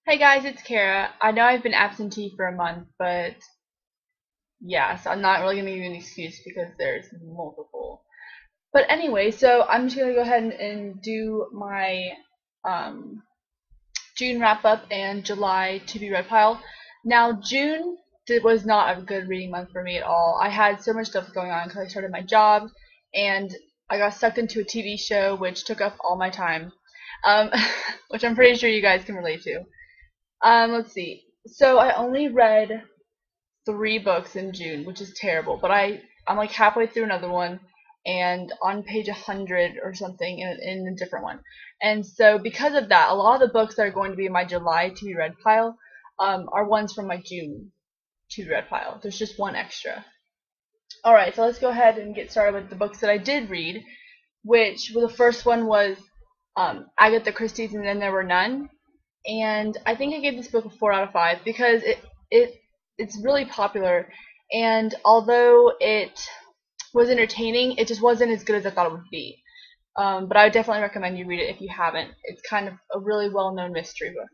Hey guys, it's Kara. I know I've been absentee for a month, but yeah, so I'm not really gonna give you an excuse because there's multiple. But anyway, so I'm just gonna go ahead and do my um, June wrap up and July to be read pile. Now, June was not a good reading month for me at all. I had so much stuff going on because I started my job and I got sucked into a TV show which took up all my time, um, which I'm pretty sure you guys can relate to. Let's see. So I only read three books in June, which is terrible. But I'm like halfway through another one, and on page 100 or something in a different one. And so because of that, a lot of the books that are going to be in my July to be read pile are ones from my June to be read pile. There's just one extra. All right, so let's go ahead and get started with the books that I did read, which well, the first one was Agatha Christie's And Then There Were None. And I think I gave this book a 4 out of 5 because it's really popular, and although it was entertaining, it just wasn't as good as I thought it would be. But I would definitely recommend you read it if you haven't. It's kind of a really well-known mystery book.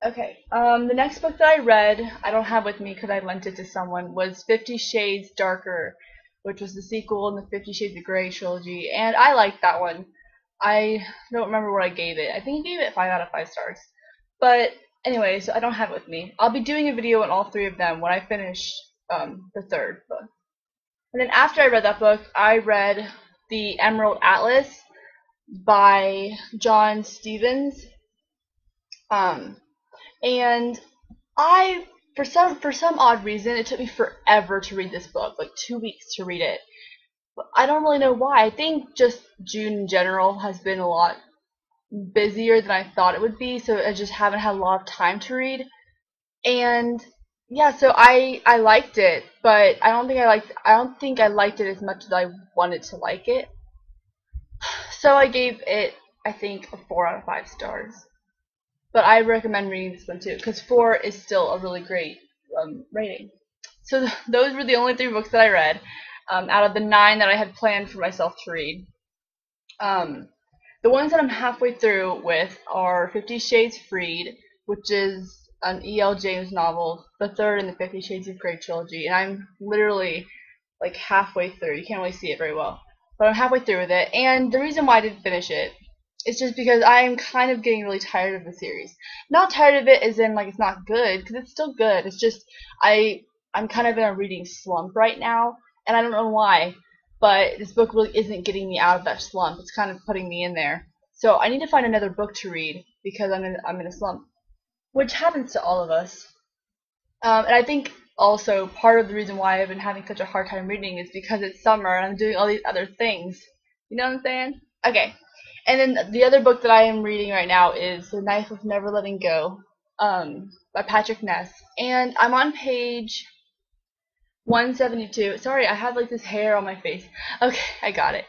Okay, the next book that I read, I don't have with me because I lent it to someone, was 50 Shades Darker, which was the sequel in the 50 Shades of Grey trilogy, and I liked that one. I don't remember what I gave it. I think I gave it 5 out of 5 stars. But anyway, so I don't have it with me. I'll be doing a video on all three of them when I finish the third book. And then after I read that book, I read The Emerald Atlas by John Stevens. And I for some odd reason it took me forever to read this book, like 2 weeks to read it. But I don't really know why. I think just June in general has been a lot busier than I thought it would be, so I just haven't had a lot of time to read. And yeah, so I liked it, but I don't think I liked it as much as I wanted to like it. So I gave it, I think, a 4 out of 5 stars. But I recommend reading this one too, because 4 is still a really great rating. So those were the only 3 books that I read out of the 9 that I had planned for myself to read. The ones that I'm halfway through with are 50 Shades Freed, which is an E.L. James novel, the third in the 50 Shades of Grey trilogy, and I'm literally like halfway through. You can't really see it very well, but I'm halfway through with it. And the reason why I didn't finish it is just because I'm kind of getting really tired of the series. Not tired of it as in like it's not good, because it's still good. It's just I'm kind of in a reading slump right now, and I don't know why. But this book really isn't getting me out of that slump. It's kind of putting me in there. So I need to find another book to read because I'm in a slump, which happens to all of us. And I think also part of the reason why I've been having such a hard time reading is because it's summer and I'm doing all these other things. You know what I'm saying? Okay. And then the other book that I am reading right now is The Knife of Never Letting Go, by Patrick Ness. And I'm on page 172. Sorry, I have like this hair on my face. Okay, I got it.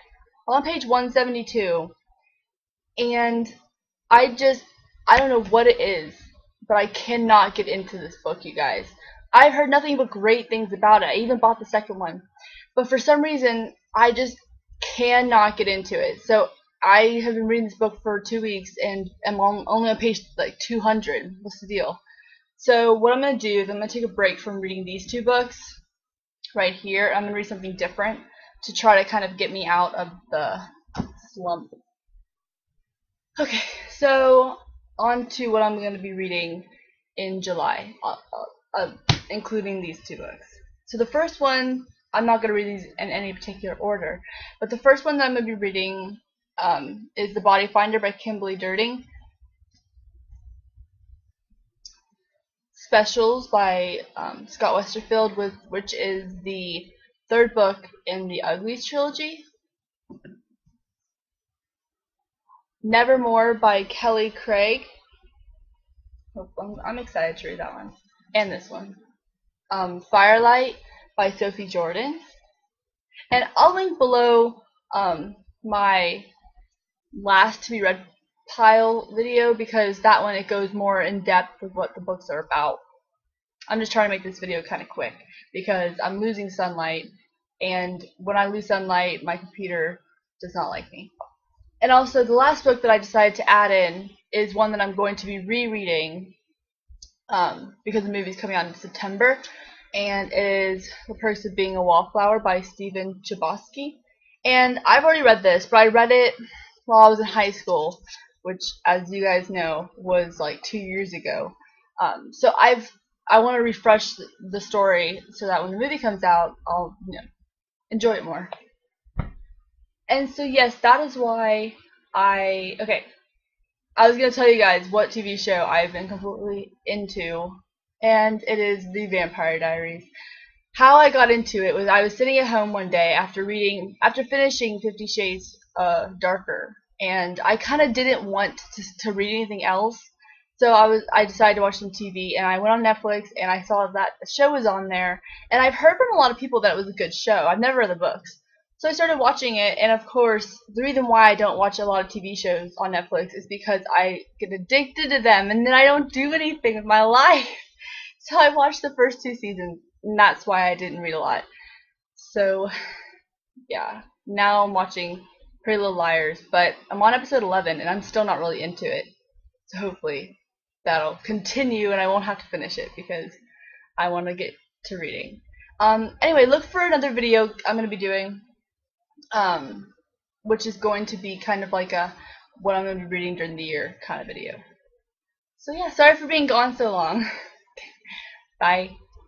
I'm on page 172, and I don't know what it is, but I cannot get into this book, you guys. I've heard nothing but great things about it. I even bought the second one, but for some reason, I just cannot get into it. So I have been reading this book for 2 weeks, and I'm only on page like 200. What's the deal? So what I'm gonna do is I'm gonna take a break from reading these 2 books right here. I'm going to read something different to try to kind of get me out of the slump. Okay, so on to what I'm going to be reading in July, including these 2 books. So the first one, I'm not going to read these in any particular order, but the first one that I'm going to be reading is The Body Finder by Kimberly Durden. Specials by Scott Westerfield, which is the 3rd book in the Uglies trilogy. Nevermore by Kelly Craig. I'm excited to read that one. And this one. Firelight by Sophie Jordan. And I'll link below my last to be read pile video, because that one it goes more in depth with what the books are about. I'm just trying to make this video kind of quick because I'm losing sunlight, and when I lose sunlight my computer does not like me. And also the last book that I decided to add in is one that I'm going to be rereading because the movie's coming out in September, and it is The Perks of Being a Wallflower by Stephen Chbosky. And I've already read this, but I read it while I was in high school, which, as you guys know, was like 2 years ago. So I want to refresh the story so that when the movie comes out, I'll enjoy it more. And so yes, that is why okay. I was gonna tell you guys what TV show I've been completely into, and it is The Vampire Diaries. How I got into it was I was sitting at home one day after finishing 50 Shades Darker, and I kind of didn't want to read anything else. So I decided to watch some TV, and I went on Netflix and I saw that the show was on there, and I've heard from a lot of people that it was a good show. I've never read the books. So I started watching it, and of course, the reason why I don't watch a lot of TV shows on Netflix is because I get addicted to them, and then I don't do anything with my life. So I watched the first 2 seasons, and that's why I didn't read a lot. So, yeah. Now I'm watching Pretty Little Liars, but I'm on episode 11, and I'm still not really into it. So hopefully that'll continue, and I won't have to finish it, because I want to get to reading. Anyway, look for another video I'm going to be doing. Which is going to be kind of like a what I'm going to be reading during the year kind of video. So yeah, sorry for being gone so long. Bye.